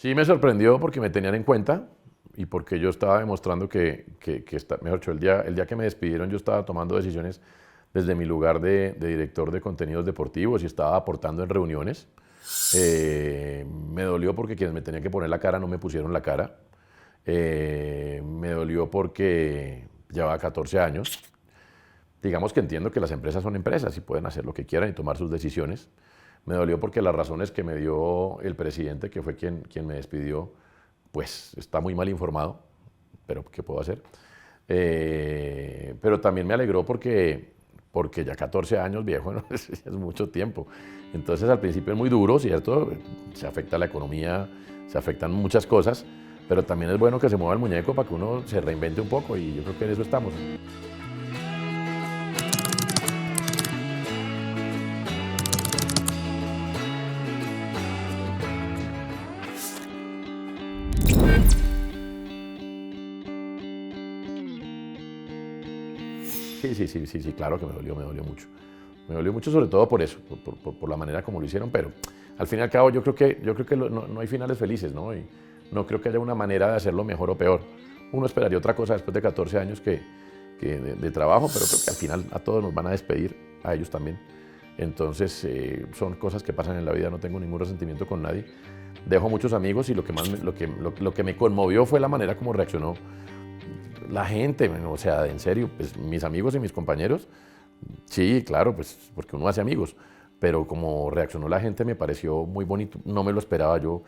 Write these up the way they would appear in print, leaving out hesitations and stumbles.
Sí me sorprendió porque me tenían en cuenta y porque yo estaba demostrando mejor dicho, el día que me despidieron yo estaba tomando decisiones desde mi lugar de director de contenidos deportivos y estaba aportando en reuniones. Me dolió porque quienes me tenían que poner la cara no me pusieron la cara. Me dolió porque llevaba 14 años. Digamos que entiendo que las empresas son empresas y pueden hacer lo que quieran y tomar sus decisiones. Me dolió porque las razones que me dio el presidente, que fue quien me despidió, pues está muy mal informado, pero ¿qué puedo hacer? Pero también me alegró porque ya 14 años, viejo, ¿no? Es mucho tiempo. Entonces al principio es muy duro, ¿cierto? Se afecta la economía, se afectan muchas cosas, pero también es bueno que se mueva el muñeco para que uno se reinvente un poco y yo creo que en eso estamos. Sí, claro que me dolió mucho. Me dolió mucho sobre todo por eso, por la manera como lo hicieron, pero al fin y al cabo yo creo que no hay finales felices, ¿no? Y no creo que haya una manera de hacerlo mejor o peor. Uno esperaría otra cosa después de 14 años de trabajo, pero creo que al final a todos nos van a despedir, a ellos también. Entonces son cosas que pasan en la vida, no tengo ningún resentimiento con nadie. Dejo muchos amigos y lo que, más lo que me conmovió fue la manera como reaccionó la gente, bueno, o sea, en serio, pues mis amigos y mis compañeros, sí, claro, pues porque uno hace amigos, pero como reaccionó la gente me pareció muy bonito, no me lo esperaba. Yo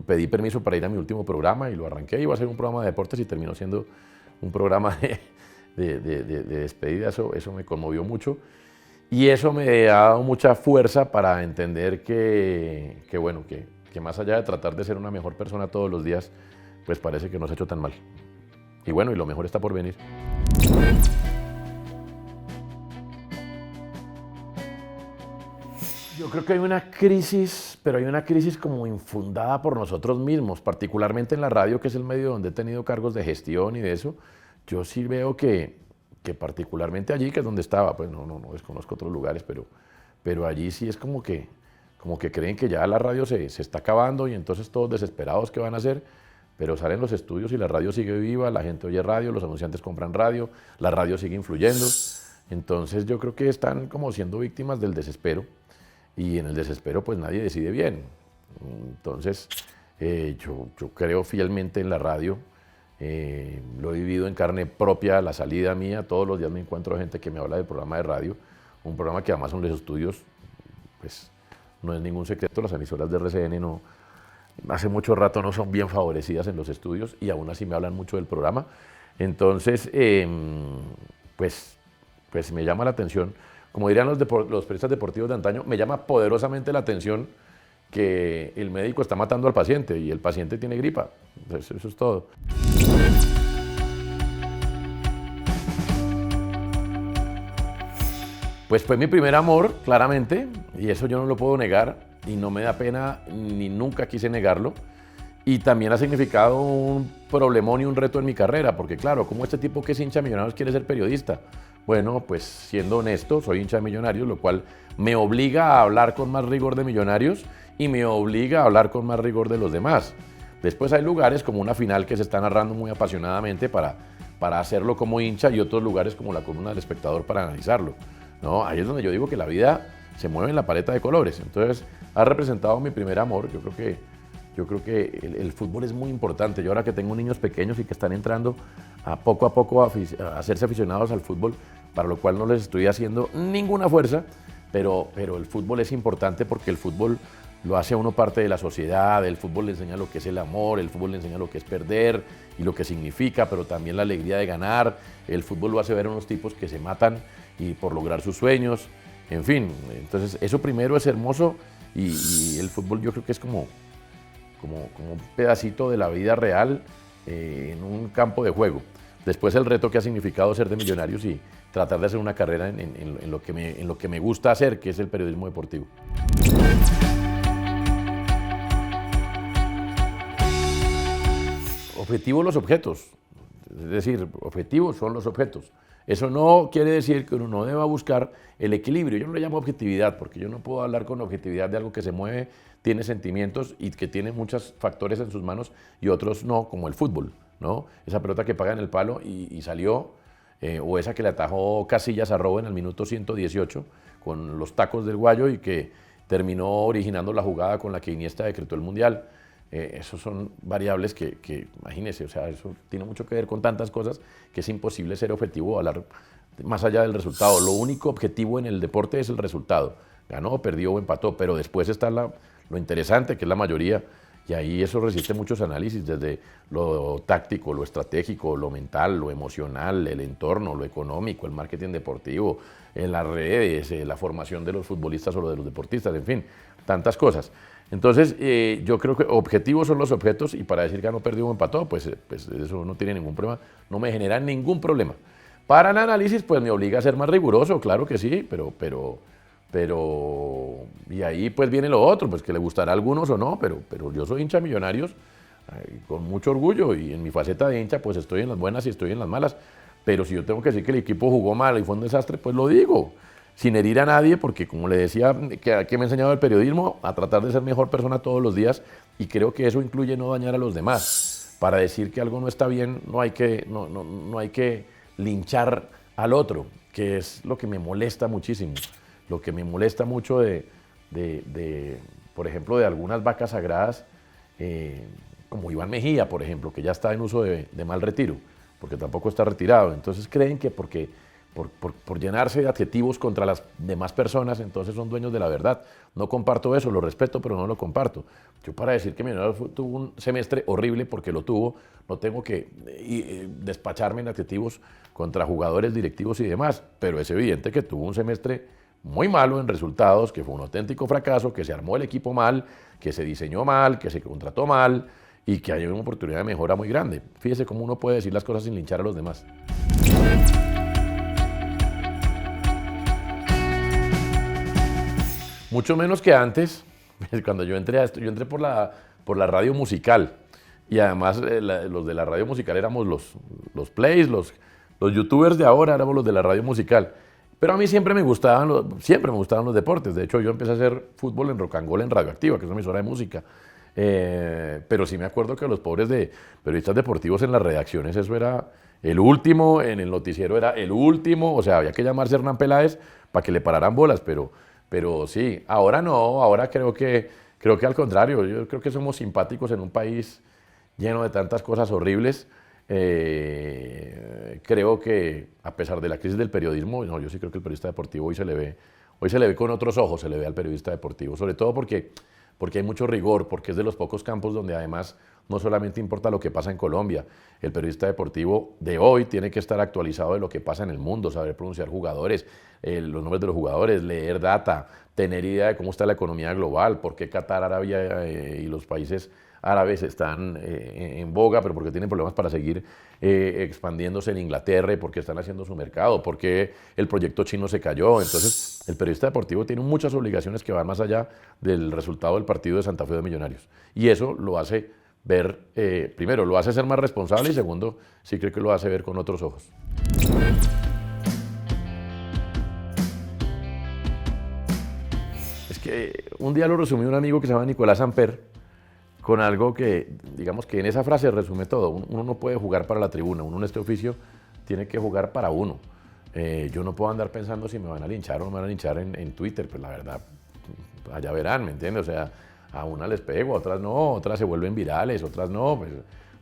pedí permiso para ir a mi último programa y lo arranqué, iba a ser un programa de deportes y terminó siendo un programa de despedida. Eso me conmovió mucho y eso me ha dado mucha fuerza para entender bueno, que más allá de tratar de ser una mejor persona todos los días, pues parece que no se ha hecho tan mal. Y bueno, y lo mejor está por venir. Yo creo que hay una crisis, pero hay una crisis como infundada por nosotros mismos, particularmente en la radio, que es el medio donde he tenido cargos de gestión y de eso. Yo sí veo que particularmente allí, que es donde estaba, pues no desconozco otros lugares, pero allí sí es como que creen que ya la radio se está acabando y entonces todos desesperados qué van a hacer, pero salen los estudios y la radio sigue viva, la gente oye radio, los anunciantes compran radio, la radio sigue influyendo. Entonces yo creo que están como siendo víctimas del desespero y en el desespero pues nadie decide bien. Entonces yo creo fielmente en la radio, lo he vivido en carne propia, la salida mía, todos los días me encuentro gente que me habla del programa de radio, un programa que además son los estudios, pues no es ningún secreto, las emisoras de RCN no, hace mucho rato no son bien favorecidas en los estudios y aún así me hablan mucho del programa. Entonces, pues me llama la atención, como dirían los periodistas deportivos de antaño, me llama poderosamente la atención que el médico está matando al paciente y el paciente tiene gripa. Eso es todo. Pues fue mi primer amor, claramente, y eso yo no lo puedo negar y no me da pena ni nunca quise negarlo. Y también ha significado un problemón y un reto en mi carrera, porque claro, como este tipo que es hincha de Millonarios quiere ser periodista. Bueno, pues siendo honesto, soy hincha de Millonarios, lo cual me obliga a hablar con más rigor de Millonarios y me obliga a hablar con más rigor de los demás. Después hay lugares como una final que se está narrando muy apasionadamente para hacerlo como hincha y otros lugares como la columna del espectador para analizarlo. ¿No? Ahí es donde yo digo que la vida se mueve en la paleta de colores. Entonces ha representado mi primer amor. Yo creo que el fútbol es muy importante. Yo ahora que tengo niños pequeños y que están entrando a poco a hacerse aficionados al fútbol, para lo cual no les estoy haciendo ninguna fuerza, pero el fútbol es importante porque el fútbol lo hace a uno parte de la sociedad, el fútbol le enseña lo que es el amor, el fútbol le enseña lo que es perder y lo que significa, pero también la alegría de ganar. El fútbol lo hace ver a unos tipos que se matan y por lograr sus sueños, en fin. Entonces eso primero es hermoso y el fútbol yo creo que es como un pedacito de la vida real en un campo de juego. Después el reto que ha significado ser de Millonarios y tratar de hacer una carrera en lo que me gusta hacer, que es el periodismo deportivo. Objetivos los objetos, es decir, objetivos son los objetos. Eso no quiere decir que uno no deba buscar el equilibrio. Yo no le llamo objetividad porque yo no puedo hablar con objetividad de algo que se mueve tiene sentimientos y que tiene muchos factores en sus manos y otros no, como el fútbol, ¿no? Esa pelota que paga en el palo y salió, o esa que le atajó Casillas a Robben al minuto 118 con los tacos del Guayo y que terminó originando la jugada con la que Iniesta decretó el Mundial. Esos son variables que, imagínese, o sea, eso tiene mucho que ver con tantas cosas que es imposible ser objetivo, hablar más allá del resultado. Lo único objetivo en el deporte es el resultado. Ganó, perdió o empató, pero después está lo interesante, que es la mayoría, y ahí eso resiste muchos análisis, desde lo táctico, lo estratégico, lo mental, lo emocional, el entorno, lo económico, el marketing deportivo, en las redes, la formación de los futbolistas o lo de los deportistas, en fin, tantas cosas. Entonces, yo creo que objetivos son los objetos y para decir que no perdió o empató, pues eso no tiene ningún problema, no me genera ningún problema. Para el análisis, pues me obliga a ser más riguroso, claro que sí, pero y ahí pues viene lo otro, pues que le gustará a algunos o no, pero yo soy hincha de Millonarios con mucho orgullo y en mi faceta de hincha pues estoy en las buenas y estoy en las malas, pero si yo tengo que decir que el equipo jugó mal y fue un desastre, pues lo digo, sin herir a nadie, porque como le decía, que me ha enseñado el periodismo, a tratar de ser mejor persona todos los días y creo que eso incluye no dañar a los demás. Para decir que algo no está bien no hay que linchar al otro, que es lo que me molesta muchísimo. Lo que me molesta mucho por ejemplo, de algunas vacas sagradas, como Iván Mejía, por ejemplo, que ya está en uso de mal retiro, porque tampoco está retirado. Entonces creen que por llenarse de adjetivos contra las demás personas, entonces son dueños de la verdad. No comparto eso, lo respeto, pero no lo comparto. Yo para decir que Millonarios tuvo un semestre horrible porque lo tuvo, no tengo que despacharme en adjetivos contra jugadores, directivos y demás, pero es evidente que tuvo un semestre muy malo en resultados, que fue un auténtico fracaso, que se armó el equipo mal, que se diseñó mal, que se contrató mal y que hay una oportunidad de mejora muy grande. Fíjese cómo uno puede decir las cosas sin linchar a los demás. Mucho menos que antes, cuando yo entré a esto, yo entré por la radio musical y además los de la radio musical éramos los plays, los youtubers de ahora éramos los de la radio musical. Pero a mí siempre me gustaban los deportes. De hecho, yo empecé a hacer fútbol en Rock and Roll en Radioactiva, que es una emisora de música. Pero sí me acuerdo que los pobres de periodistas deportivos en las redacciones, eso era el último, en el noticiero era el último, o sea, había que llamarse Hernán Peláez para que le pararan bolas, pero sí, ahora no, ahora creo que al contrario, yo creo que somos simpáticos en un país lleno de tantas cosas horribles. Creo que a pesar de la crisis del periodismo, no, yo sí creo que el periodista deportivo hoy se le ve con otros ojos, se le ve al periodista deportivo, sobre todo porque hay mucho rigor, porque es de los pocos campos donde además no solamente importa lo que pasa en Colombia, el periodista deportivo de hoy tiene que estar actualizado de lo que pasa en el mundo, saber pronunciar jugadores, los nombres de los jugadores, leer data, tener idea de cómo está la economía global, por qué Qatar, Arabia y los países árabes están en boga, pero porque tienen problemas para seguir expandiéndose en Inglaterra y porque están haciendo su mercado, porque el proyecto chino se cayó. Entonces, el periodista deportivo tiene muchas obligaciones que van más allá del resultado del partido de Santa Fe de Millonarios. Y eso lo hace ver, primero, lo hace ser más responsable y segundo, sí creo que lo hace ver con otros ojos. Es que un día lo resumió un amigo que se llama Nicolás Samper, con algo que, digamos que en esa frase resume todo. Uno no puede jugar para la tribuna, uno en este oficio tiene que jugar para uno. Yo no puedo andar pensando si me van a linchar o no me van a linchar en Twitter, pues la verdad, allá verán, ¿me entiendes? O sea, a unas les pego, a otras no, otras se vuelven virales, otras no. Pues,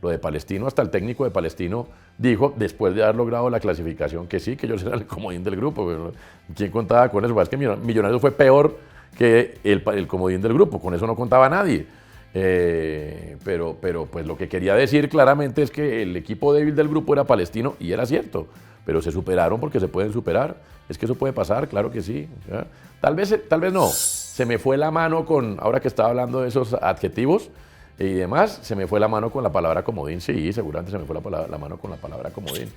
lo de Palestino, hasta el técnico de Palestino dijo, después de haber logrado la clasificación, que sí, que yo era el comodín del grupo. Pero ¿quién contaba con eso? Es que Millonarios fue peor que el comodín del grupo, con eso no contaba nadie. Pero pues lo que quería decir claramente es que el equipo débil del grupo era Palestino y era cierto, pero se superaron porque se pueden superar. Es que eso puede pasar, claro que sí. ¿Ya? Tal vez no. Se me fue la mano ahora que estaba hablando de esos adjetivos y demás, se me fue la mano con la palabra comodín. Sí, seguramente se me fue la mano con la palabra comodín.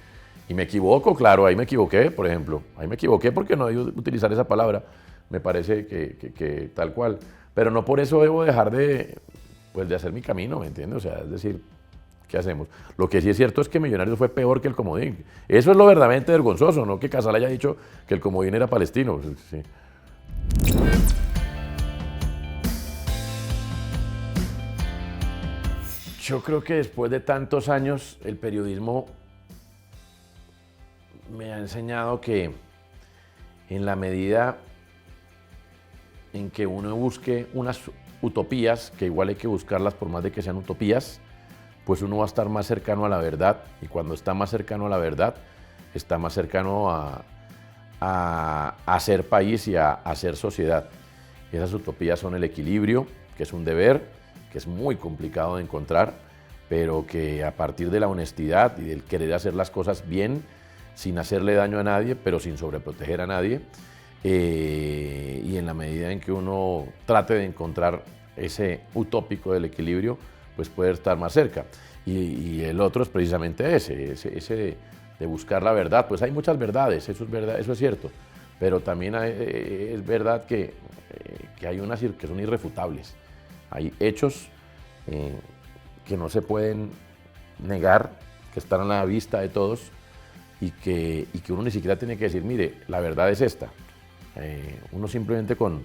Y me equivoco, claro, ahí me equivoqué, por ejemplo. Ahí me equivoqué porque no debo utilizar esa palabra. Me parece que tal cual. Pero no por eso debo dejar de hacer mi camino, ¿me entiendes? O sea, es decir, ¿qué hacemos? Lo que sí es cierto es que Millonarios fue peor que el comodín. Eso es lo verdaderamente vergonzoso, no que Casal haya dicho que el comodín era palestino. Sí. Yo creo que después de tantos años el periodismo me ha enseñado que en la medida en que uno busque unas utopías, que igual hay que buscarlas por más de que sean utopías, pues uno va a estar más cercano a la verdad, y cuando está más cercano a la verdad, está más cercano a ser país y a ser sociedad. Esas utopías son el equilibrio, que es un deber, que es muy complicado de encontrar, pero que a partir de la honestidad y del querer hacer las cosas bien, sin hacerle daño a nadie, pero sin sobreproteger a nadie, y en la medida en que uno trate de encontrar ese utópico del equilibrio, pues puede estar más cerca. Y el otro es precisamente ese de buscar la verdad. Pues hay muchas verdades, eso es verdad, eso es cierto, pero también es verdad que hay unas que son irrefutables. Hay hechos que no se pueden negar, que están a la vista de todos y que uno ni siquiera tiene que decir, mire, la verdad es esta. Uno simplemente con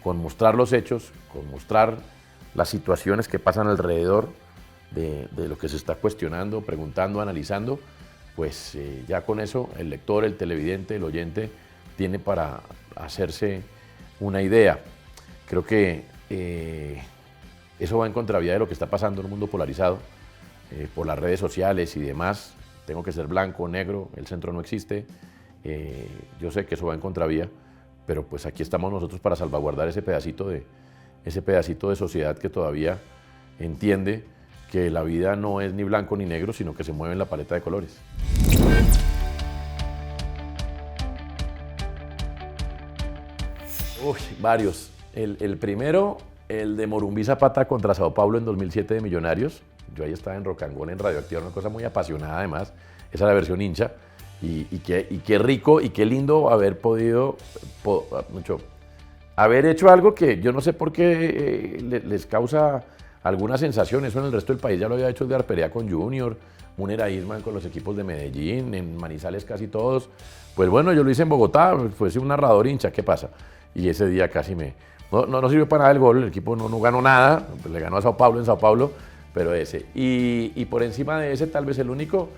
mostrar los hechos, con mostrar las situaciones que pasan alrededor de lo que se está cuestionando, preguntando, analizando, pues ya con eso el lector, el televidente, el oyente tiene para hacerse una idea. Creo que eso va en contravía de lo que está pasando en un mundo polarizado por las redes sociales y demás. Tengo que ser blanco, negro, el centro no existe. Yo sé que eso va en contravía, pero pues aquí estamos nosotros para salvaguardar ese pedacito de sociedad que todavía entiende que la vida no es ni blanco ni negro, sino que se mueve en la paleta de colores. Uy, varios. El primero, el de Morumbí Zapata contra Sao Paulo en 2007 de Millonarios. Yo ahí estaba en Rocangón, en Radioactiva, una cosa muy apasionada además. Esa es la versión hincha. Y qué rico y qué lindo haber podido, haber hecho algo que yo no sé por qué les causa alguna sensación. Eso en el resto del país ya lo había hecho Edgar Perea con Junior, Munera Isman con los equipos de Medellín, en Manizales casi todos. Pues bueno, yo lo hice en Bogotá, fue un narrador hincha, ¿qué pasa? Y ese día casi no sirvió para nada el gol, el equipo no ganó nada, le ganó a Sao Paulo en Sao Paulo, pero ese. Y por encima de ese, tal vez el único,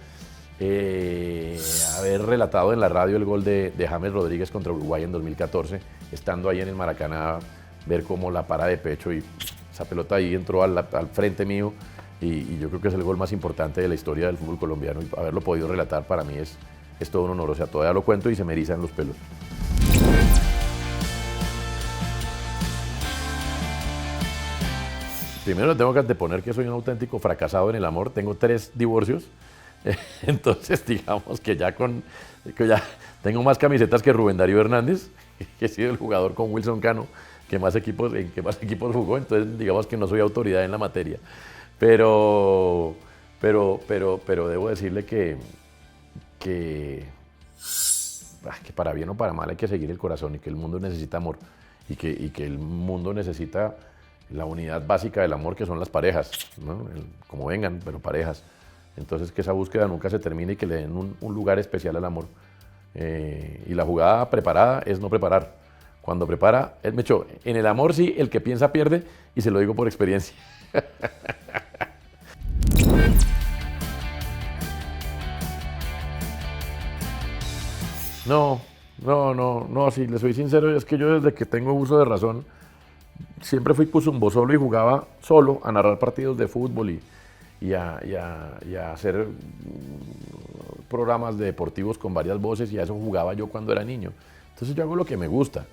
haber relatado en la radio el gol de James Rodríguez contra Uruguay en 2014, estando ahí en el Maracaná, ver cómo la para de pecho y esa pelota ahí entró al frente mío, y yo creo que es el gol más importante de la historia del fútbol colombiano, y haberlo podido relatar para mí es todo un honor. O sea, todavía lo cuento y se me erizan los pelos. Primero tengo que anteponer que soy un auténtico fracasado en el amor. Tengo 3 divorcios. Entonces, digamos que ya tengo más camisetas que Rubén Darío Hernández, que he sido el jugador con Wilson Cano que más equipos jugó. Entonces, digamos que no soy autoridad en la materia. Pero debo decirle que para bien o para mal hay que seguir el corazón, y que el mundo necesita amor, y que el mundo necesita la unidad básica del amor, que son las parejas, ¿no? Como vengan, pero parejas. Entonces, que esa búsqueda nunca se termine y que le den un lugar especial al amor. Y la jugada preparada es no preparar. Cuando prepara, en el amor sí, el que piensa pierde, y se lo digo por experiencia. No, si le soy sincero, es que yo desde que tengo uso de razón, siempre fui cuzumbo solo y jugaba solo a narrar partidos de fútbol y a hacer programas deportivos con varias voces, y a eso jugaba yo cuando era niño. Entonces yo hago lo que me gusta.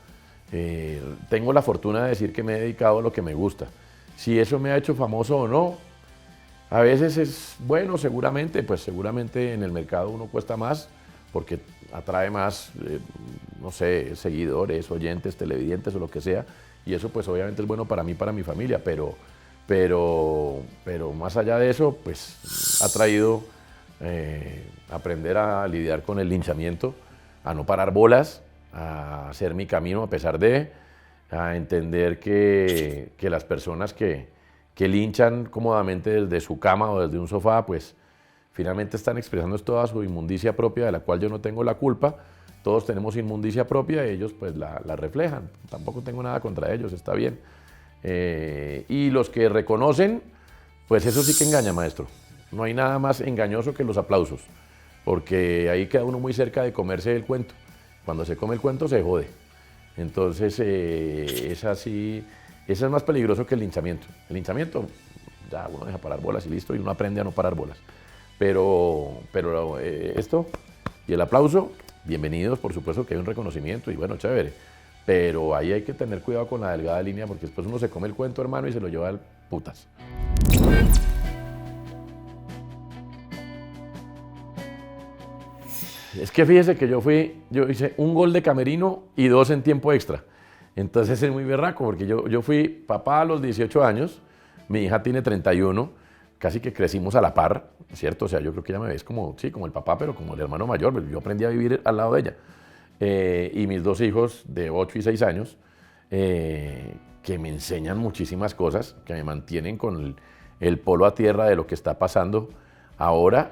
Tengo la fortuna de decir que me he dedicado a lo que me gusta. Si eso me ha hecho famoso o no, a veces es bueno, seguramente en el mercado uno cuesta más porque atrae más, no sé, seguidores, oyentes, televidentes o lo que sea, y eso pues obviamente es bueno para mí, para mi familia, pero más allá de eso, pues ha traído aprender a lidiar con el linchamiento, a no parar bolas, a hacer mi camino a pesar de, a entender que las personas que linchan cómodamente desde su cama o desde un sofá, pues finalmente están expresando toda su inmundicia propia, de la cual yo no tengo la culpa. Todos tenemos inmundicia propia, ellos pues la reflejan. Tampoco tengo nada contra ellos, está bien. Y los que reconocen, Pues eso sí que engaña, maestro. No hay nada más engañoso que los aplausos, porque ahí queda uno muy cerca de comerse el cuento. Cuando se come el cuento se jode. Entonces, esa es más peligroso que el linchamiento. El linchamiento, ya uno deja parar bolas y listo, y uno aprende a no parar bolas. Pero esto y el aplauso, bienvenidos, por supuesto que hay un reconocimiento y bueno, chévere. Pero ahí hay que tener cuidado con la delgada línea porque después uno se come el cuento, hermano, y se lo lleva al putas. Es que fíjese que yo hice un gol de camerino y 2 en tiempo extra. Entonces es muy berraco porque yo fui papá a los 18 años, mi hija tiene 31, casi que crecimos a la par, ¿cierto? O sea, yo creo que ella me ves como, sí, como el papá, pero como el hermano mayor, yo aprendí a vivir al lado de ella. Y mis 2 hijos de 8 y 6 años, que me enseñan muchísimas cosas, que me mantienen con el polo a tierra de lo que está pasando ahora,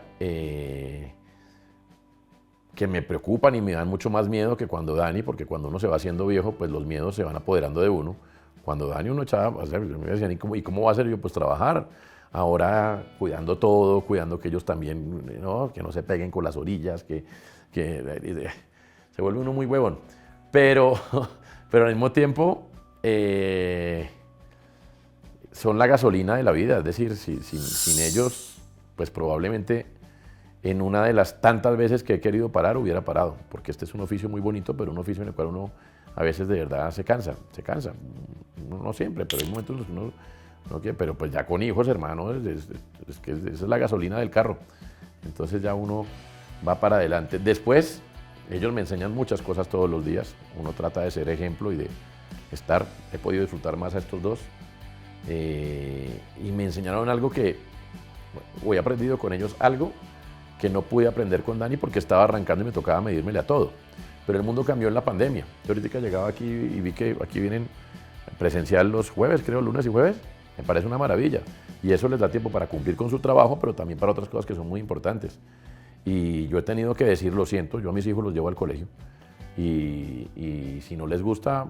que me preocupan y me dan mucho más miedo que cuando Dani, porque cuando uno se va haciendo viejo, pues los miedos se van apoderando de uno. Cuando Dani uno echaba, o sea, me decían, ¿y cómo va a ser yo? Pues trabajar. Ahora cuidando todo, cuidando que ellos también, ¿no? Que no se peguen con las orillas, que se vuelve uno muy huevón. Pero al mismo tiempo son la gasolina de la vida, es decir, sin ellos, pues probablemente en una de las tantas veces que he querido parar, hubiera parado, porque este es un oficio muy bonito, pero un oficio en el cual uno a veces de verdad se cansa. No siempre, pero hay momentos en los que uno no quiere, pero pues ya con hijos, hermano, es que esa es la gasolina del carro. Entonces ya uno va para adelante. Después, ellos me enseñan muchas cosas todos los días. Uno trata de ser ejemplo y de estar. He podido disfrutar más a estos dos. Y me enseñaron algo que, he aprendido con ellos algo que no pude aprender con Dani porque estaba arrancando y me tocaba medírmele a todo. Pero el mundo cambió en la pandemia. Yo ahorita llegaba aquí y vi que aquí vienen presencial los jueves, creo, lunes y jueves. Me parece una maravilla. Y eso les da tiempo para cumplir con su trabajo, pero también para otras cosas que son muy importantes. Y yo he tenido que decir, lo siento, yo a mis hijos los llevo al colegio. Y si no les gusta,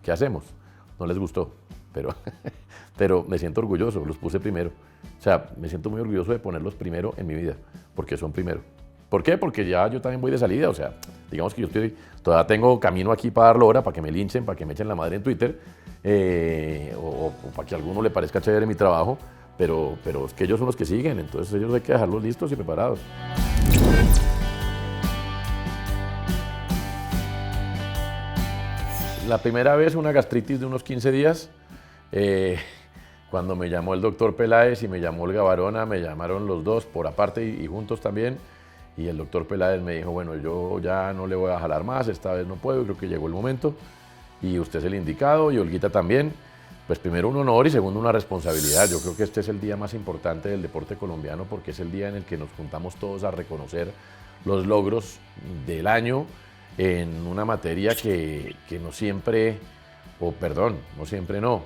¿qué hacemos? No les gustó, pero me siento orgulloso, los puse primero. O sea, me siento muy orgulloso de ponerlos primero en mi vida, porque son primero. ¿Por qué? Porque ya yo también voy de salida, o sea, digamos que todavía tengo camino aquí para dar hora, para que me linchen, para que me echen la madre en Twitter, o para que a alguno le parezca chévere mi trabajo, pero es que ellos son los que siguen, entonces ellos hay que dejarlos listos y preparados. La primera vez una gastritis de unos 15 días, cuando me llamó el doctor Peláez y me llamó Olga Barona, me llamaron los dos por aparte y juntos también, y el doctor Peláez me dijo, bueno, yo ya no le voy a jalar más, esta vez no puedo, creo que llegó el momento, y usted es el indicado, y Olguita también. Pues primero un honor y segundo una responsabilidad. Yo creo que este es el día más importante del deporte colombiano porque es el día en el que nos juntamos todos a reconocer los logros del año en una materia que no siempre, no siempre no,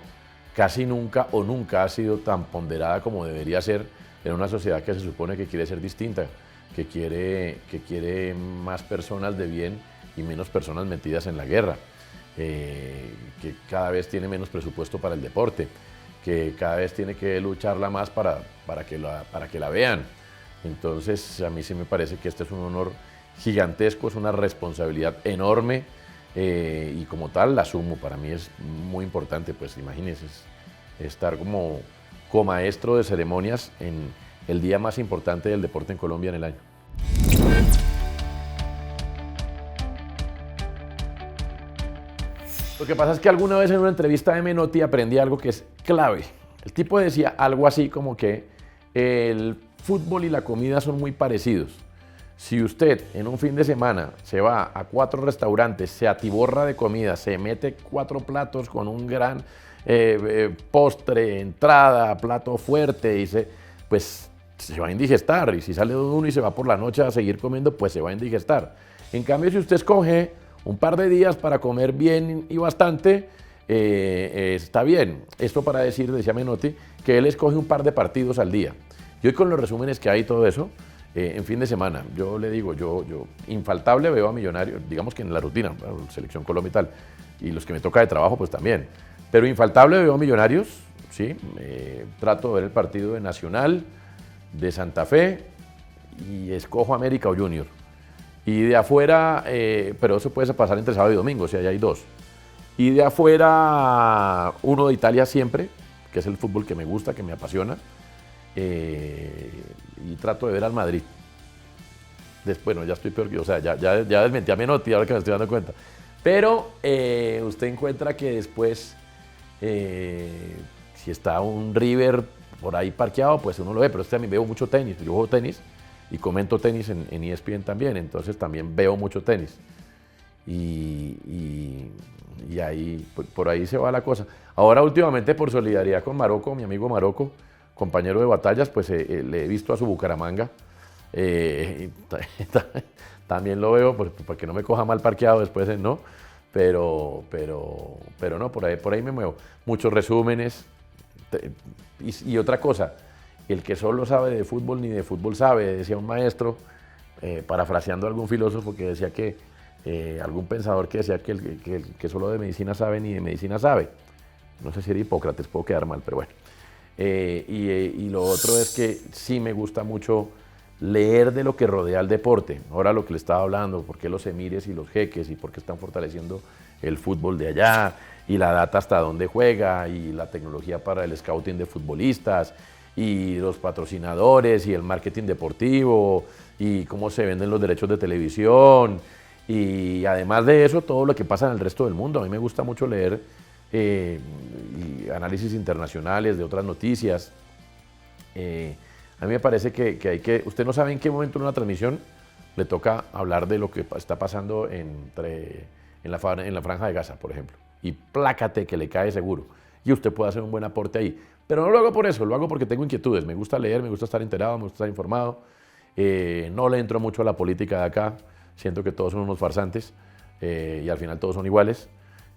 casi nunca o nunca ha sido tan ponderada como debería ser en una sociedad que se supone que quiere ser distinta, que quiere más personas de bien y menos personas metidas en la guerra. Que cada vez tiene menos presupuesto para el deporte, que cada vez tiene que lucharla más para que la vean. Entonces, a mí sí me parece que este es un honor gigantesco, es una responsabilidad enorme y como tal la asumo. Para mí es muy importante, pues imagínense, estar como comaestro de ceremonias en el día más importante del deporte en Colombia en el año. Lo que pasa es que alguna vez en una entrevista de Menotti aprendí algo que es clave. El tipo decía algo así como que el fútbol y la comida son muy parecidos. Si usted en un fin de semana se va a 4 restaurantes, se atiborra de comida, se mete 4 platos con un gran postre, entrada, plato fuerte, pues se va a indigestar. Y si sale de uno y se va por la noche a seguir comiendo, pues se va a indigestar. En cambio, si usted escoge un par de días para comer bien y bastante, está bien. Esto para decir, decía Menotti, que él escoge un par de partidos al día. Y hoy con los resúmenes que hay y todo eso, en fin de semana, yo le digo, yo infaltable veo a Millonarios, digamos que en la rutina, Selección Colombia y tal, y los que me toca de trabajo pues también, pero infaltable veo a Millonarios ¿sí? Trato de ver el partido de Nacional, de Santa Fe y escojo América o Junior. Y de afuera, pero eso puede pasar entre sábado y domingo, o sea, ya hay dos. Y de afuera, uno de Italia siempre, que es el fútbol que me gusta, que me apasiona. Y trato de ver al Madrid. Después, bueno, ya estoy peor que, o sea, ya desmentí a Menotti, ahora que me estoy dando cuenta. Pero usted encuentra que después, si está un River por ahí parqueado, pues uno lo ve, pero también veo mucho tenis. Yo juego tenis y comento tenis en ESPN también, entonces también veo mucho tenis. Y ahí, por ahí se va la cosa. Ahora últimamente por solidaridad con Marocco, mi amigo Marocco, compañero de batallas, pues le he visto a su Bucaramanga. También lo veo, porque no me coja mal parqueado después, ¿no? Pero no, por ahí me muevo. Muchos resúmenes. Y otra cosa, el que solo sabe de fútbol ni de fútbol sabe, decía un maestro, parafraseando a algún filósofo que decía que, algún pensador que decía que el que solo de medicina sabe ni de medicina sabe. No sé si era Hipócrates, puedo quedar mal, pero bueno. Y lo otro es que sí me gusta mucho leer de lo que rodea al deporte. Ahora lo que le estaba hablando, por qué los emires y los jeques y por qué están fortaleciendo el fútbol de allá y la data hasta dónde juega y la tecnología para el scouting de futbolistas y los patrocinadores y el marketing deportivo y cómo se venden los derechos de televisión y además de eso todo lo que pasa en el resto del mundo. A mí me gusta mucho leer y análisis internacionales de otras noticias. A mí me parece que hay que, usted no sabe en qué momento en una transmisión le toca hablar de lo que está pasando en la franja de Gaza, por ejemplo. Y plácate que le cae seguro. Y usted puede hacer un buen aporte ahí. Pero no lo hago por eso, lo hago porque tengo inquietudes. Me gusta leer, me gusta estar enterado, me gusta estar informado. No le entro mucho a la política de acá. Siento que todos son unos farsantes y al final todos son iguales.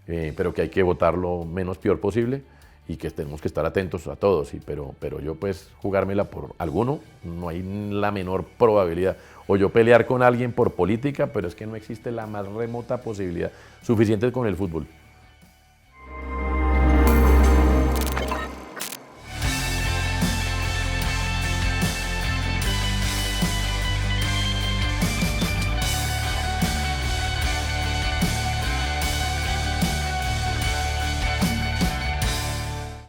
Pero que hay que votar lo menos peor posible y que tenemos que estar atentos a todos, pero yo pues jugármela por alguno, no hay la menor probabilidad. O yo pelear con alguien por política, pero es que no existe la más remota posibilidad, suficiente con el fútbol.